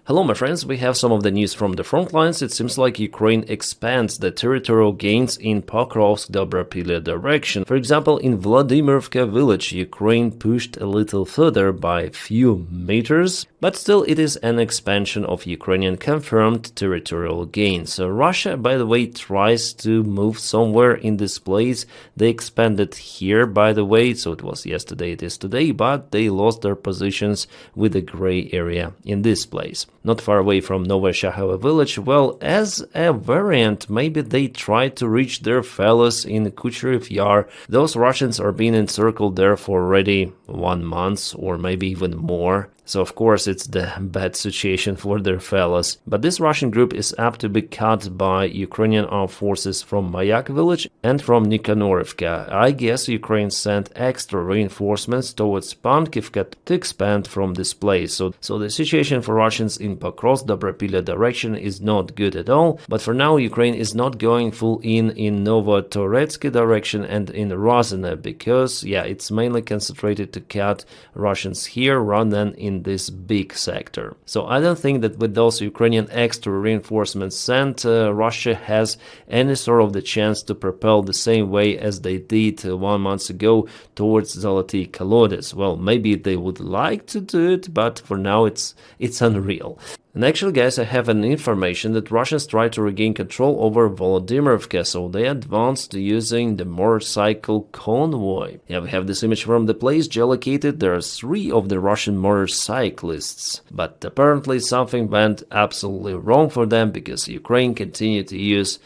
Hello my friends, we have some of the news from the front lines. It seems like Ukraine expands the territorial gains in Pokrovsk-Dobropilya direction. For example, in Vladimirovka village, Ukraine pushed a little further by a few meters, but still it is an expansion of Ukrainian confirmed territorial gains. So Russia, by the way, tries to move somewhere in this place. They expanded here, by the way, so it was yesterday, it is today, but they lost their positions with the gray area in this place. Not far away from Novoshakhova village. Well, as a variant, maybe they tried to reach their fellows in Kucherev Yar. Those Russians are being encircled there for already 1 month or maybe even more. So of course it's the bad situation for their fellows. But this Russian group is apt to be cut by Ukrainian armed forces from Mayak village and from Nikanorovka. I guess Ukraine sent extra reinforcements towards Pankivka to expand from this place. So the situation for Russians in Pokrovsk-Dobropilya direction is not good at all. But for now Ukraine is not going full in Novotoretsky direction and in Rozhne because it's mainly concentrated to cut Russians here rather than in this big sector. So I don't think that with those Ukrainian extra reinforcements sent, Russia has any sort of the chance to propel the same way as they did 1 month ago towards Zoloty Kolodets. Well, maybe they would like to do it, but for now it's unreal. And actually, guys, I have an information that Russians try to regain control over Volodymyrovka, so they advanced using the motorcycle convoy. We have this image from the place geolocated. There are 3 of the Russian motorcyclists, but apparently something went absolutely wrong for them because Ukraine continued to use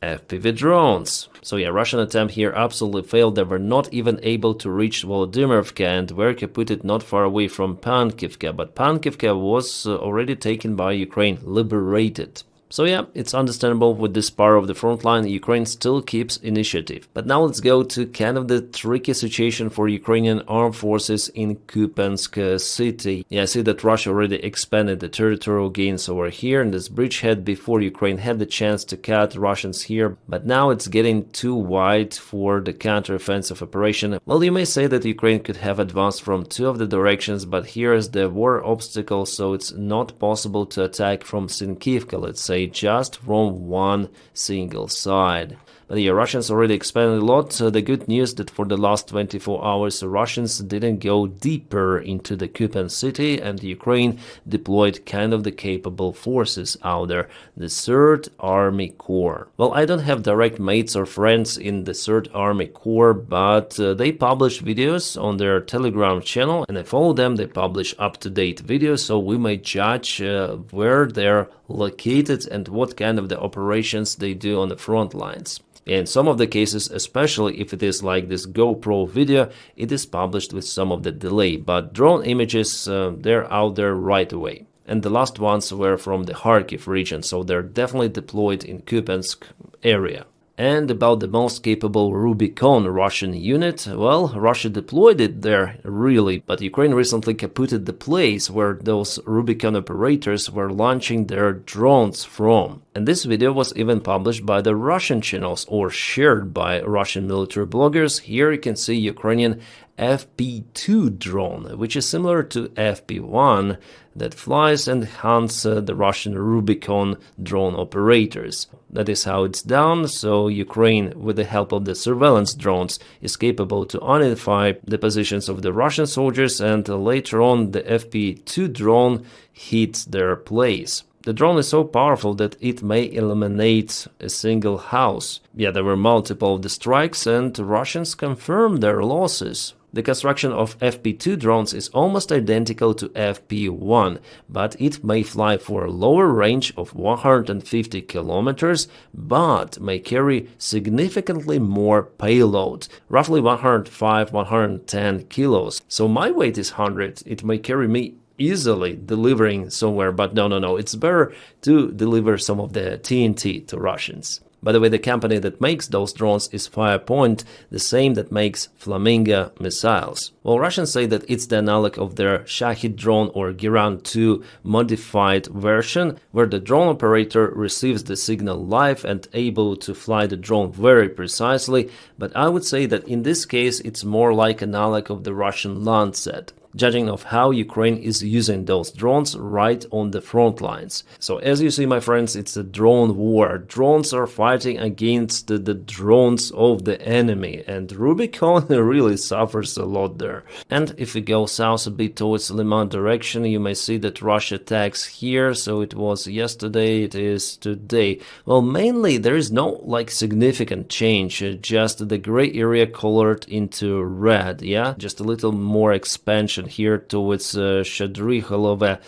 FPV drones. So Russian attempt here absolutely failed. They were not even able to reach Volodymyrovka, and were put it not far away from Pankivka, but Pankivka was already taken by Ukraine, liberated. So it's understandable with this part of the front line, Ukraine still keeps initiative. But now let's go to kind of the tricky situation for Ukrainian armed forces in Kupyansk city. I see that Russia already expanded the territorial gains over here in this bridgehead before Ukraine had the chance to cut Russians here. But now it's getting too wide for the counteroffensive operation. Well, you may say that Ukraine could have advanced from 2 of the directions, but here is the war obstacle, so it's not possible to attack from Sinkivka, let's say, just from one single side. But Russians already expanded a lot. The good news that for the last 24 hours Russians didn't go deeper into the Kupyansk city, and Ukraine deployed kind of the capable forces out there, the 3rd Army Corps. Well, I don't have direct mates or friends in the 3rd Army Corps, but they publish videos on their Telegram channel, and I follow them. They publish up-to-date videos, so we may judge where they're located and what kind of the operations they do on the front lines. In some of the cases, especially if it is like this GoPro video, it is published with some of the delay, but drone images, they're out there right away. And the last ones were from the Kharkiv region, so they're definitely deployed in Kupyansk area. And about the most capable Rubicon Russian unit, well, Russia deployed it there, really, but Ukraine recently kaputted the place where those Rubicon operators were launching their drones from. And this video was even published by the Russian channels or shared by Russian military bloggers. Here you can see Ukrainian FP2 drone, which is similar to FP1 that flies and hunts the Russian Rubicon drone operators. That is how it's done. So Ukraine, with the help of the surveillance drones, is capable to identify the positions of the Russian soldiers, and later on the FP2 drone hits their place. The drone is so powerful that it may eliminate a single house. There were multiple of the strikes, and Russians confirmed their losses. The construction of FP2 drones is almost identical to FP1, but it may fly for a lower range of 150 kilometers, but may carry significantly more payload, roughly 105-110 kilos. So my weight is 100, it may carry me easily delivering somewhere, but no, it's better to deliver some of the TNT to Russians. By the way, the company that makes those drones is Firepoint, the same that makes Flamingo missiles. Well, Russians say that it's the analog of their Shahid drone or Giran 2 modified version, where the drone operator receives the signal live and able to fly the drone very precisely, but I would say that in this case it's more like analog of the Russian Lancet. judging of how Ukraine is using those drones right on the front lines. So as you see, my friends, it's a drone war. Drones are fighting against the drones of the enemy, and Rubicon really suffers a lot there. And if we go south a bit towards Liman direction, you may see that Russia attacks here. So it was yesterday, it is today. Well, mainly there is no like significant change, just the gray area colored into red, yeah, just a little more expansion here towards Shadriholove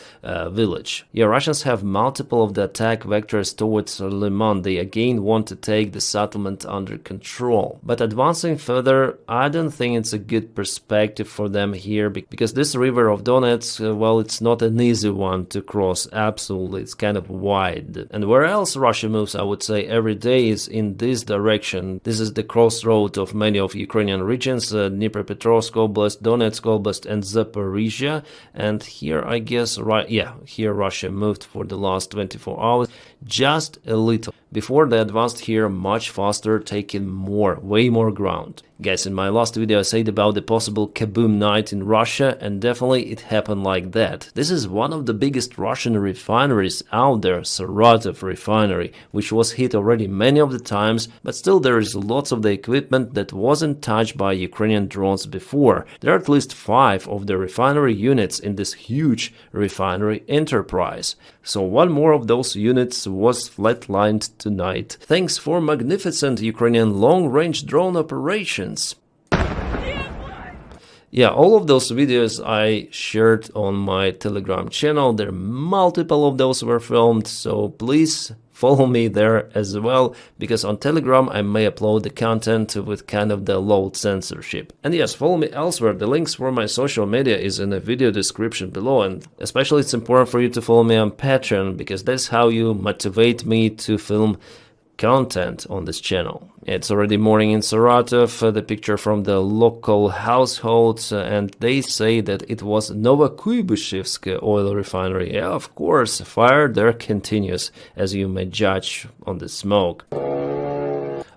village. Yeah, Russians have multiple of the attack vectors towards Liman. They again want to take the settlement under control. But advancing further, I don't think it's a good perspective for them here, because this river of Donetsk, well, it's not an easy one to cross, absolutely, it's kind of wide. And where else Russia moves, I would say, every day is in this direction. This is the crossroad of many of Ukrainian regions, Dnipropetrovsk Oblast, Donetsk Oblast, and Zaporizhia. And here, I guess, right, yeah, here Russia moved for the last 24 hours, just a little. Before they advanced here much faster, taking way more ground. Guys, in my last video I said about the possible kaboom night in Russia, and definitely it happened like that. This is one of the biggest Russian refineries out there, Saratov Refinery, which was hit already many of the times, but still there is lots of the equipment that wasn't touched by Ukrainian drones before. There are at least 5 of the refinery units in this huge refinery enterprise. So one more of those units was flatlined tonight, thanks for magnificent Ukrainian long-range drone operations. Yeah, all of those videos I shared on my Telegram channel, there multiple of those were filmed, so please follow me there as well, because on Telegram I may upload the content with kind of the low censorship. And yes, follow me elsewhere. The links for my social media is in the video description below, and especially it's important for you to follow me on Patreon, because that's how you motivate me to film content on this channel. It's already morning in Saratov, the picture from the local households, and they say that it was Novokuybishevsk oil refinery. Yeah, of course, fire there continues, as you may judge on the smoke.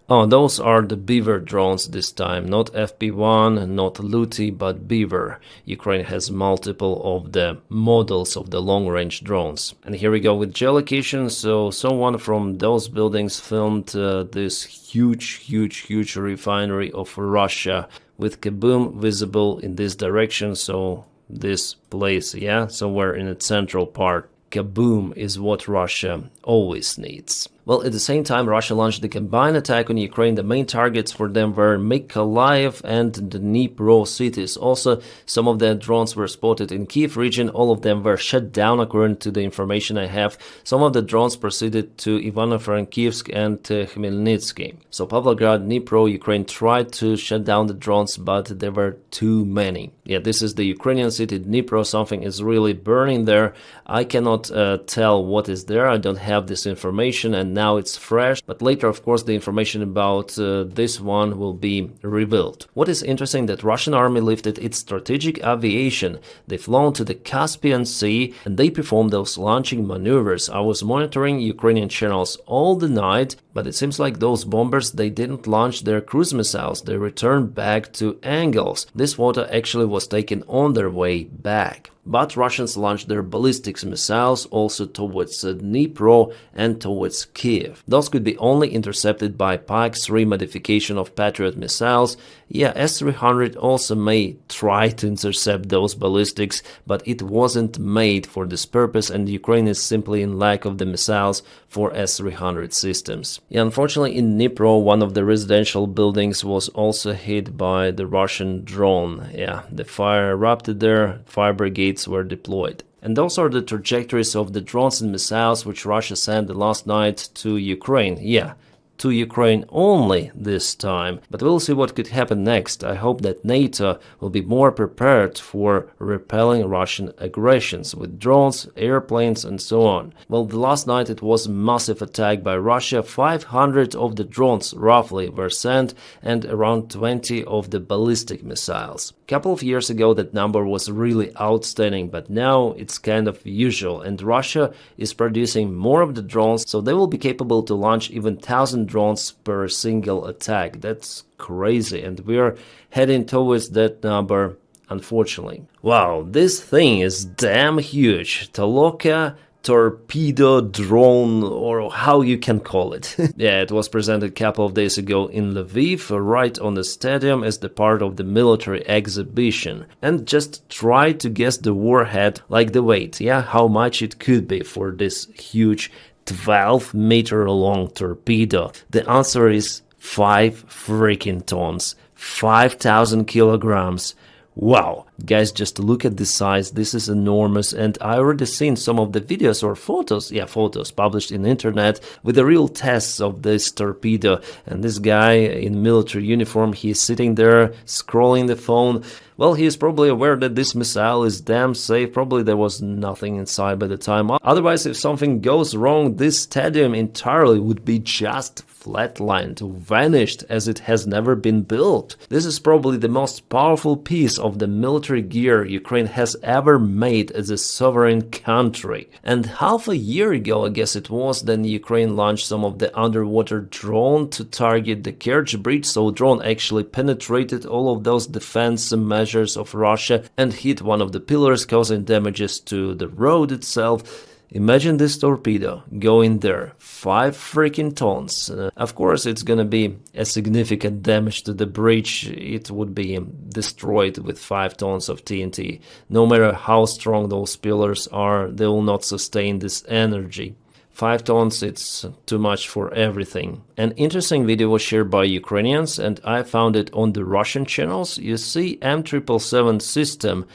Oh, those are the Beaver drones this time, not FP1, not Luty, but Beaver. Ukraine has multiple of the models of the long-range drones. And here we go with geolocation. So someone from those buildings filmed this huge refinery of Russia with kaboom visible in this direction. So this place, yeah, somewhere in the central part. Kaboom is what Russia always needs. Well, at the same time, Russia launched the combined attack on Ukraine. The main targets for them were Mykolaiv and the Dnipro cities. Also, some of the drones were spotted in Kiev region. All of them were shut down according to the information I have. Some of the drones proceeded to Ivano-Frankivsk and Khmelnytsky. So Pavlograd, Dnipro, Ukraine tried to shut down the drones, but there were too many. Yeah, this is the Ukrainian city Dnipro. Something is really burning there. I cannot tell what is there. I don't have this information, and now it's fresh, but later, of course, the information about this one will be revealed. What is interesting, that Russian army lifted its strategic aviation. They flown to the Caspian Sea and they performed those launching maneuvers. I was monitoring Ukrainian channels all the night, but it seems like those bombers, they didn't launch their cruise missiles. They returned back to Angles. This water actually was taken on their way back. But Russians launched their ballistics missiles also towards Dnipro and towards Kiev. Those could be only intercepted by PAX-3 modification of Patriot missiles. Yeah, S-300 also may try to intercept those ballistics, but it wasn't made for this purpose, and Ukraine is simply in lack of the missiles for S-300 systems. Yeah, unfortunately, in Dnipro, one of the residential buildings was also hit by the Russian drone. Yeah, the fire erupted there, fire brigades were deployed. And those are the trajectories of the drones and missiles which Russia sent the last night to Ukraine. Yeah, to Ukraine only this time. But we'll see what could happen next. I hope that NATO will be more prepared for repelling Russian aggressions with drones, airplanes, and so on. Well, the last night it was a massive attack by Russia. 500 of the drones roughly were sent and around 20 of the ballistic missiles. A couple of years ago that number was really outstanding, but now it's kind of usual, and Russia is producing more of the drones, so they will be capable to launch even 1,000 drones per single attack. That's crazy, and we are heading towards that number unfortunately. Wow, this thing is damn huge. Taloka torpedo drone, or how you can call it. Yeah, it was presented a couple of days ago in Lviv, right on the stadium, as the part of the military exhibition. And just try to guess the warhead, like the weight, yeah, how much it could be for this huge 12-meter long torpedo. The answer is 5 freaking tons, 5,000 kilograms. Wow, guys, just look at the size. This is enormous, and I already seen some of the videos or photos, photos published in the internet with the real tests of this torpedo. And this guy in military uniform, he's sitting there scrolling the phone. Well, he is probably aware that this missile is damn safe. Probably there was nothing inside by the time. Otherwise, if something goes wrong, this stadium entirely would be just flatlined, vanished, as it has never been built. This is probably the most powerful piece of the military gear Ukraine has ever made as a sovereign country. And half a year ago, I guess it was, then Ukraine launched some of the underwater drone to target the Kerch Bridge. So drone actually penetrated all of those defense measures of Russia and hit one of the pillars, causing damages to the road itself. Imagine this torpedo going there, 5 freaking tons. Of course, it's gonna be a significant damage to the bridge. It would be destroyed with 5 tons of TNT. No matter how strong those pillars are, they will not sustain this energy. 5 tons, it's too much for everything. An interesting video was shared by Ukrainians, and I found it on the Russian channels. You see M777 system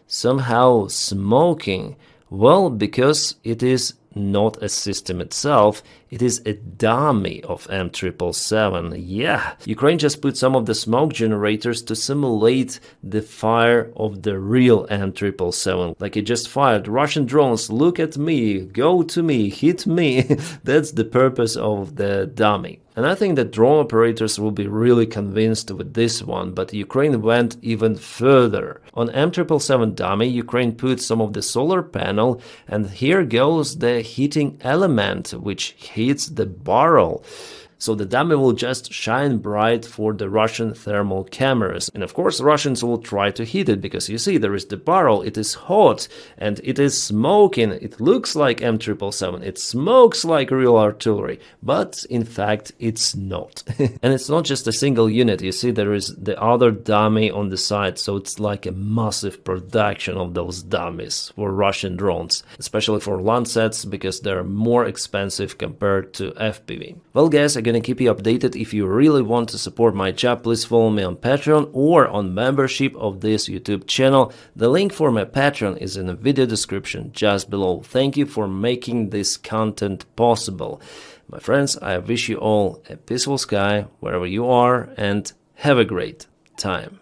somehow smoking. Well, because it is not a system itself, it is a dummy of M777. Yeah, Ukraine just put some of the smoke generators to simulate the fire of the real M777. Like it just fired. Russian drones, look at me, go to me, hit me. That's the purpose of the dummy. And I think that drone operators will be really convinced with this one, but Ukraine went even further. On M777 dummy, Ukraine put some of the solar panel, and here goes the heating element, which heats the barrel. So the dummy will just shine bright for the Russian thermal cameras. And of course, Russians will try to heat it, because you see there is the barrel, it is hot and it is smoking. It looks like M777, it smokes like real artillery, but in fact it's not. And it's not just a single unit, you see there is the other dummy on the side, so it's like a massive production of those dummies for Russian drones, especially for Landsats, because they're more expensive compared to FPV. Well guys, I'm gonna keep you updated. If you really want to support my job, please follow me on Patreon or on membership of this YouTube channel. The link for my Patreon is in the video description just below. Thank you for making this content possible. My friends, I wish you all a peaceful sky wherever you are, and have a great time.